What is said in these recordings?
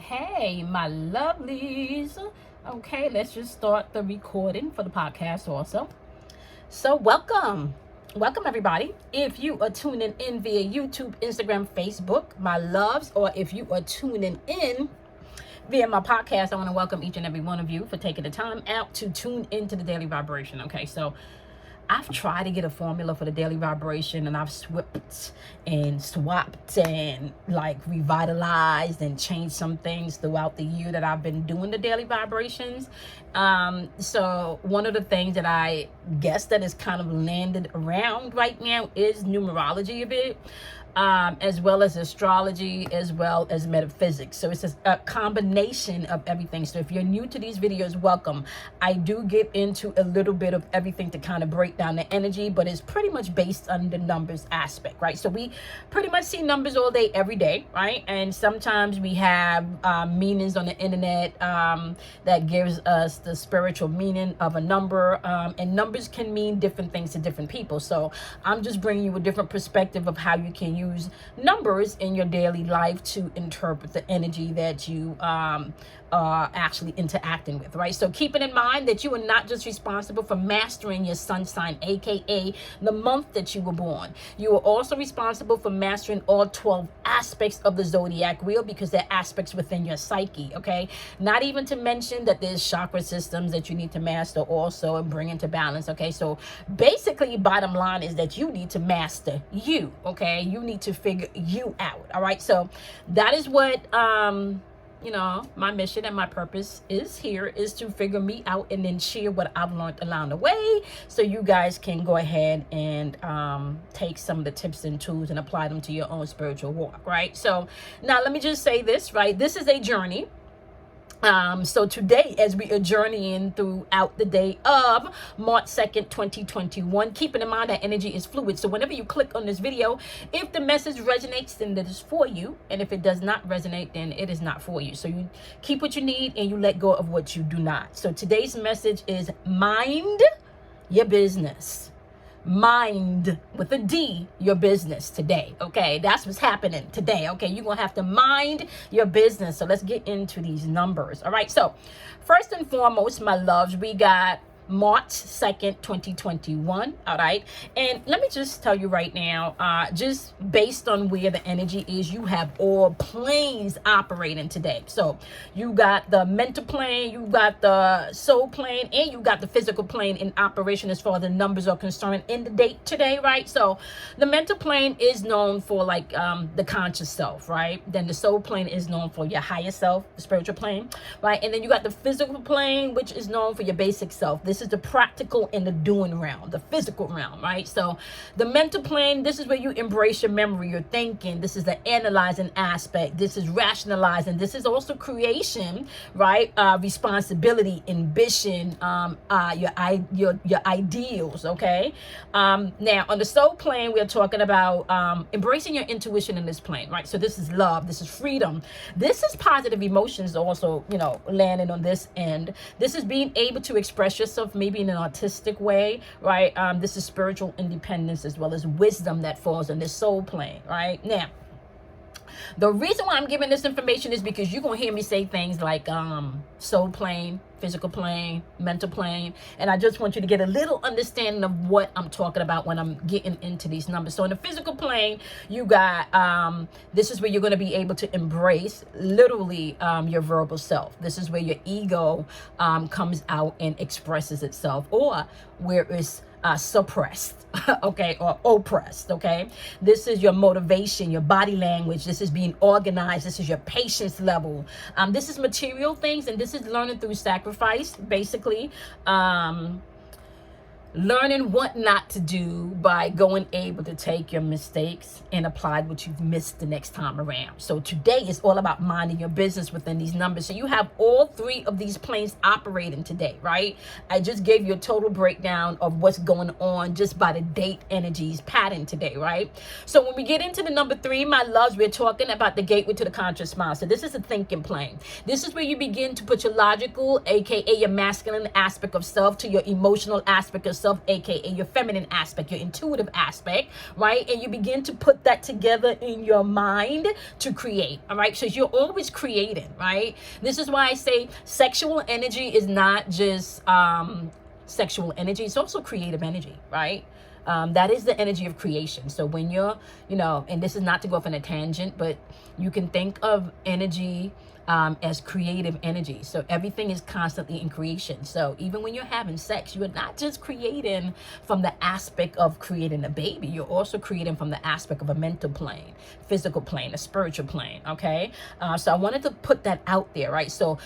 Hey, my lovelies. Okay, let's just start the recording for the podcast also. So, welcome everybody. If you are tuning in via YouTube, Instagram, Facebook, my loves, or if you are tuning in via my podcast, I want to welcome each and every one of you for taking the time out to tune into the daily vibration. Okay, so I've tried to get a formula for the daily vibration, and I've swapped and like revitalized and changed some things throughout the year that I've been doing the daily vibrations. So one of the things that I guess that is kind of landed around right now is numerology a bit. As well as astrology, as well as metaphysics. So it's a combination of everything. So if you're new to these videos, welcome. I do get into a little bit of everything to kind of break down the energy, but it's pretty much based on the numbers aspect, right? So we pretty much see numbers all day, every day, right? And sometimes we have meanings on the internet that gives us the spiritual meaning of a number, and numbers can mean different things to different people. So I'm just bringing you a different perspective of how you can use numbers in your daily life to interpret the energy that you are actually interacting with, right? So keeping in mind that you are not just responsible for mastering your sun sign, aka the month that you were born. You are also responsible for mastering all 12 aspects of the zodiac wheel, because they're aspects within your psyche, okay? Not even to mention that there's chakra systems that you need to master also and bring into balance, okay? So basically, bottom line is that you need to master you, okay? You need to figure you out, all right? So that is what my mission and my purpose is to figure me out and then share what I've learned along the way, so you guys can go ahead and take some of the tips and tools and apply them to your own spiritual walk, right? So now let me just say this, right? This is a journey. So today, as we are journeying throughout the day of March 2nd, 2021, keeping in mind that energy is fluid. So whenever you click on this video, if the message resonates, then it is for you. And if it does not resonate, then it is not for you. So you keep what you need and you let go of what you do not. So today's message is mind your business. Mind with a D your business today. Okay, that's what's happening today. Okay, you're gonna have to mind your business. So let's get into these numbers. All right, so first and foremost, my loves, we got March 2nd, 2021. All right, and let me just tell you right now, just based on where the energy is, you have all planes operating today. So you got the mental plane, you got the soul plane, and you got the physical plane in operation as far as the numbers are concerned in the date today, right? So the mental plane is known for like the conscious self, right? Then the soul plane is known for your higher self, the spiritual plane, right? And then you got the physical plane, which is known for your basic self. This is the practical and the doing realm, the physical realm, right? So the mental plane, this is where you embrace your memory, your thinking. This is the analyzing aspect. This is rationalizing. This is also creation, right? Responsibility, ambition, your ideals, okay? Now, on the soul plane, we're talking about embracing your intuition in this plane, right? So this is love. This is freedom. This is positive emotions also, landing on this end. This is being able to express yourself maybe in an artistic way, right? This is spiritual independence as well as wisdom that falls on this soul plane, right? Now, the reason why I'm giving this information is because you're going to hear me say things like soul plane, physical plane, mental plane, and I just want you to get a little understanding of what I'm talking about when I'm getting into these numbers. So in the physical plane, you got this is where you're going to be able to embrace literally your verbal self. This is where your ego comes out and expresses itself, or where it's suppressed, okay, or oppressed, okay? This is your motivation, your body language. This is being organized. This is your patience level. This is material things, and this is learning through sacrifice, basically. Learning what not to do by going able to take your mistakes and apply what you've missed the next time around. So today is all about minding your business within these numbers. So you have all three of these planes operating today, right? I just gave you a total breakdown of what's going on just by the date energies pattern today, right? So when we get into the number 3, my loves, we're talking about the gateway to the conscious mind. So this is a thinking plane. This is where you begin to put your logical, aka your masculine aspect of self, to your emotional aspect of self, yourself, aka your feminine aspect, your intuitive aspect, right? And you begin to put that together in your mind to create, all right? So you're always creating, right? This is why I say sexual energy is not just sexual energy, it's also creative energy, right? That is the energy of creation. So when you're, and this is not to go off on a tangent, but you can think of energy as creative energy. So everything is constantly in creation. So even when you're having sex, you're not just creating from the aspect of creating a baby. You're also creating from the aspect of a mental plane, physical plane, a spiritual plane. Okay. So I wanted to put that out there, right? So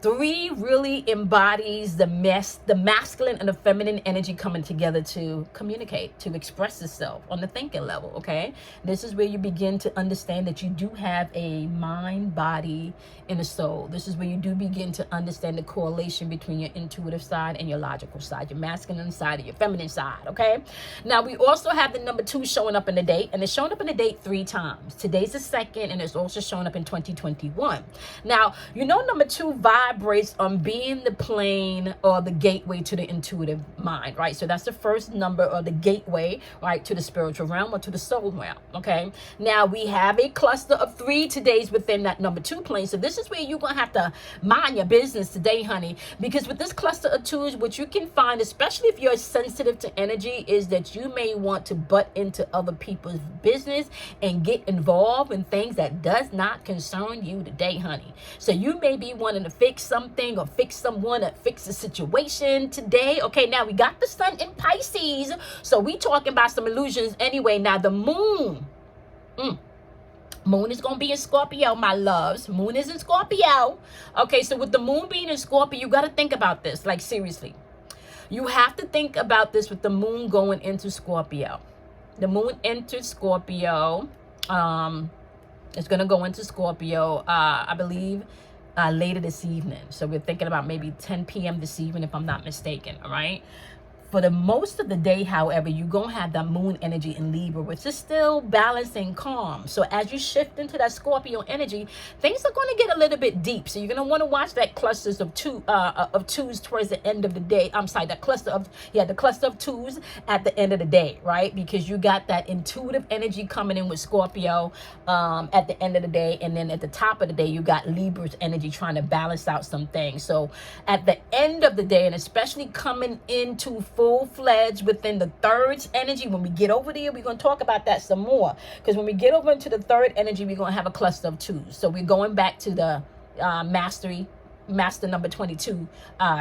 3 really embodies the masculine and the feminine energy coming together to communicate, to express itself on the thinking level, okay? This is where you begin to understand that you do have a mind, body, and a soul. This is where you do begin to understand the correlation between your intuitive side and your logical side, your masculine side and your feminine side, okay? Now, we also have the number 2 showing up in the date, and it's showing up in the date 3 times. Today's the 2nd, and it's also showing up in 2021. Now, number 2 vibrates on being the plane or the gateway to the intuitive mind, right? So that's the first number, or the gateway, right, to the spiritual realm or to the soul realm, okay? Now we have a cluster of 3 todays within that number 2 plane. So this is where you're going to have to mind your business today, honey, because with this cluster of 2s, what you can find, especially if you're sensitive to energy, is that you may want to butt into other people's business and get involved in things that does not concern you today, honey. So you may be wanting to fix something or fix someone or fix a situation today. Okay, now we got the sun in Pisces, so we talking about some illusions anyway. Now the moon, moon is going to be in Scorpio, my loves. Moon is in Scorpio. Okay, so with the moon being in Scorpio, you got to think about this, like seriously. You have to think about this with the moon going into Scorpio. The moon enters Scorpio. It's going to go into Scorpio, I believe, later this evening. So we're thinking about maybe 10 p.m. this evening, if I'm not mistaken, all right? For the most of the day, however, you're going to have that moon energy in Libra, which is still balancing calm. So as you shift into that Scorpio energy, things are going to get a little bit deep. So you're going to want to watch that clusters of 2s towards the end of the day. I'm sorry, the cluster of 2s at the end of the day, right? Because you got that intuitive energy coming in with Scorpio at the end of the day. And then at the top of the day, you got Libra's energy trying to balance out some things. So at the end of the day, and especially coming into full-fledged within the 3rd energy, when we get over there, we're going to talk about that some more, because when we get over into the 3rd energy, we're going to have a cluster of 2s. So we're going back to the master number 22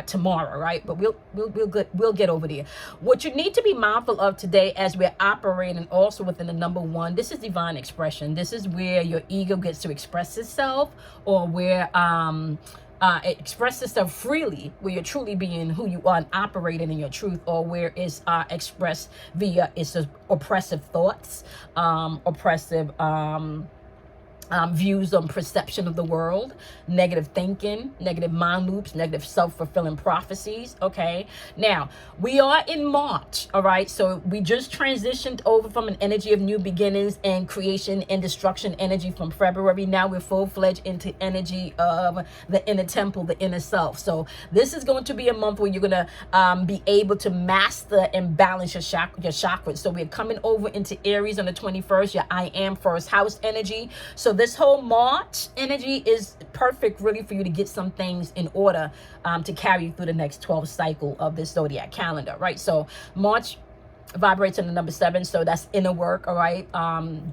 tomorrow, right? But we'll get over there. What you need to be mindful of today, as we're operating also within the number 1, this is divine expression. This is where your ego gets to express itself, or where express itself freely, where you're truly being who you are and operating in your truth, or where it's expressed via its oppressive thoughts, oppressive views on perception of the world, negative thinking, negative mind loops, negative self-fulfilling prophecies. Okay, now we are in March, all right? So we just transitioned over from an energy of new beginnings and creation and destruction energy from February. Now we're full-fledged into energy of the inner temple, the inner self. So this is going to be a month where you're going to be able to master and balance your chakras. So we're coming over into Aries on the 21st, your I am first house energy. So this whole March energy is perfect really for you to get some things in order to carry you through the next 12 cycle of this zodiac calendar, right? So March vibrates in the number 7, so that's inner work, all right?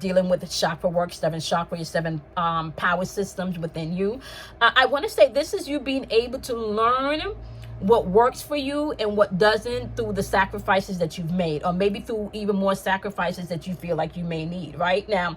Dealing with chakra work, 7 chakra, your 7 power systems within you. I want to say this is you being able to learn what works for you and what doesn't through the sacrifices that you've made, or maybe through even more sacrifices that you feel like you may need right now.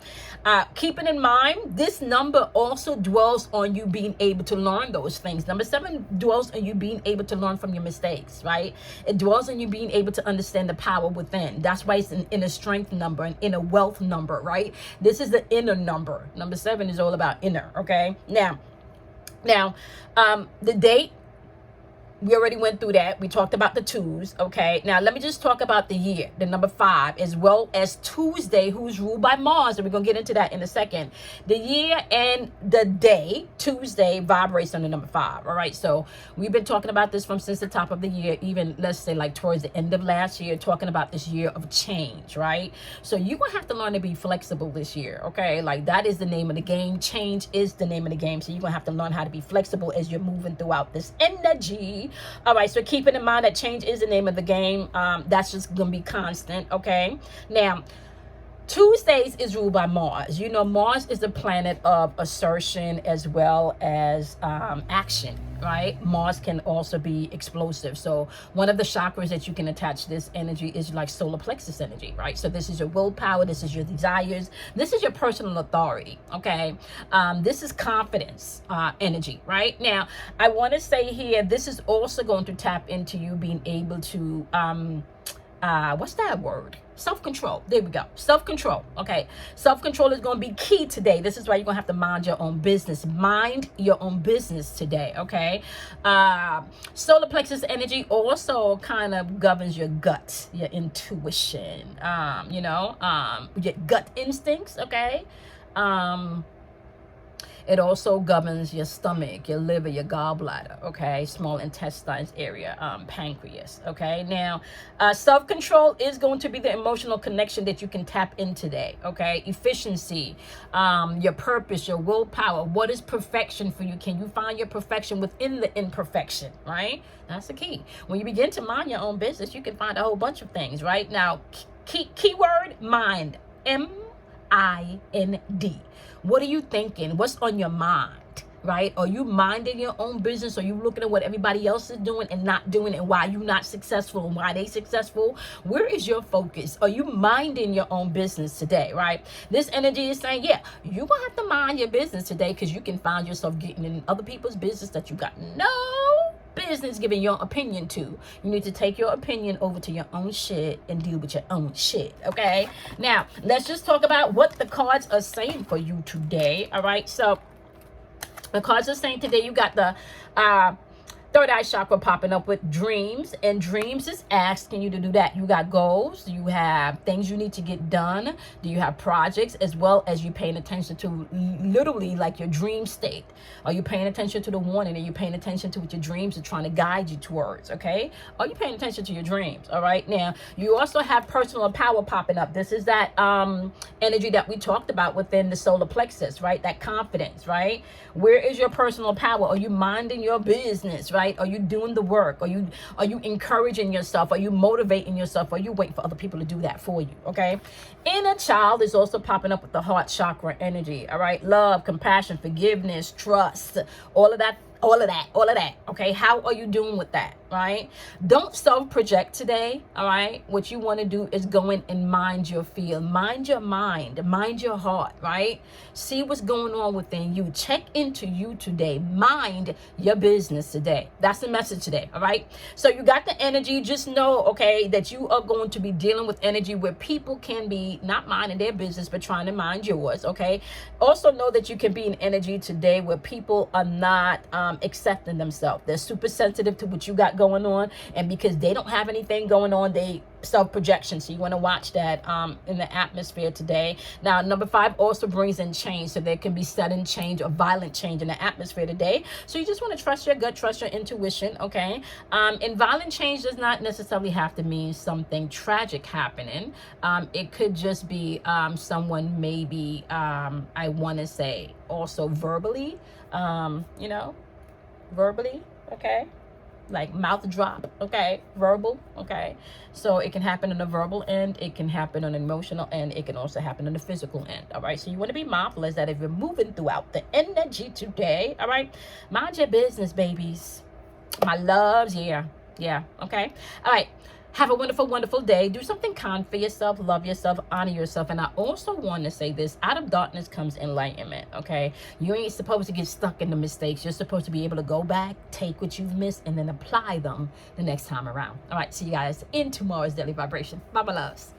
Keeping in mind, this number also dwells on you being able to learn those things. Number 7 dwells on you being able to learn from your mistakes, right? It dwells on you being able to understand the power within. That's why it's an inner strength number, an inner wealth number, right? This is the inner number. Number 7 is all about inner, okay? Now, the date We already went through that. We talked about the twos. Okay. Now let me just talk about the year, the number 5, as well as Tuesday, who's ruled by Mars. And we're going to get into that in a second. The year and the day, Tuesday, vibrates on the number 5. All right. So we've been talking about this since the top of the year, even let's say like towards the end of last year, talking about this year of change. Right. So you're going to have to learn to be flexible this year. Okay. Like that is the name of the game. Change is the name of the game. So you're going to have to learn how to be flexible as you're moving throughout this energy. All right, so keeping in mind that change is the name of the game. That's just gonna be constant. Okay, now Tuesdays is ruled by Mars. You know, Mars is the planet of assertion as well as action, right? Mars can also be explosive. So one of the chakras that you can attach this energy is like solar plexus energy, right? So this is your willpower, this is your desires, this is your personal authority, okay? This is confidence energy, right? Now, I want to say here, this is also going to tap into you being able to, what's that word? Self-control. There we go. Self-control. Okay. Self-control is going to be key today. This is why you're going to have to mind your own business. Mind your own business today. Okay. Solar plexus energy also kind of governs your gut, your intuition, your gut instincts. Okay. It also governs your stomach, your liver, your gallbladder, okay? Small intestines area, pancreas, okay? Now, self-control is going to be the emotional connection that you can tap in today, okay? Efficiency, your purpose, your willpower. What is perfection for you? Can you find your perfection within the imperfection, right? That's the key. When you begin to mind your own business, you can find a whole bunch of things, right? Now, keyword, mind, M-I-N-D. What are you thinking? What's on your mind, right? Are you minding your own business? Are you looking at what everybody else is doing and not doing and why you're not successful and why they successful? Where is your focus? Are you minding your own business today, right? This energy is saying, yeah, you're going to have to mind your business today because you can find yourself getting in other people's business that you got no business giving your opinion to. You need to take your opinion over to your own shit and deal with your own shit, okay? Now, let's just talk about what the cards are saying for you today, all right? So, the cards are saying today you got the third eye chakra popping up with dreams, and dreams is asking you to do that. You got goals, you have things you need to get done, do you have projects, as well as you paying attention to literally like your dream state. Are you paying attention to the warning? Are you paying attention to what your dreams are trying to guide you towards, okay? Are you paying attention to your dreams? All right, now you also have personal power popping up. This is that energy that we talked about within the solar plexus, right? That confidence, right? Where is your personal power? Are you minding your business, right? Are you doing the work? Are you encouraging yourself? Are you motivating yourself? Are you waiting for other people to do that for you? Okay. Inner child is also popping up with the heart chakra energy. All right. Love, compassion, forgiveness, trust, all of that. Okay. How are you doing with that? Right? Don't self-project today. All right. What you want to do is go in and mind your field, mind your mind, mind your heart, right? See what's going on within you. Check into you today. Mind your business today. That's the message today. All right. So you got the energy. Just know, okay, that you are going to be dealing with energy where people can be not minding their business, but trying to mind yours. Okay. Also know that you can be in energy today where people are not accepting themselves. They're super sensitive to what you got going on, and because they don't have anything going on, they self-projection. So you want to watch that in the atmosphere today. Now, number 5 also brings in change, so there can be sudden change or violent change in the atmosphere today. So you just want to trust your gut, trust your intuition, okay? And violent change does not necessarily have to mean something tragic happening. It could just be someone maybe, I want to say also verbally, verbally, okay? Like mouth drop, okay? Verbal, okay? So it can happen on the verbal end, it can happen on the emotional end, it can also happen on the physical end, all right? So you want to be mindful is that if you're moving throughout the energy today, all right? Mind your business, babies. My loves, yeah, okay? All right. Have a wonderful, wonderful day. Do something kind for yourself. Love yourself. Honor yourself. And I also want to say this. Out of darkness comes enlightenment, okay? You ain't supposed to get stuck in the mistakes. You're supposed to be able to go back, take what you've missed, and then apply them the next time around. All right, see you guys in tomorrow's Daily Vibration. Bye, my loves.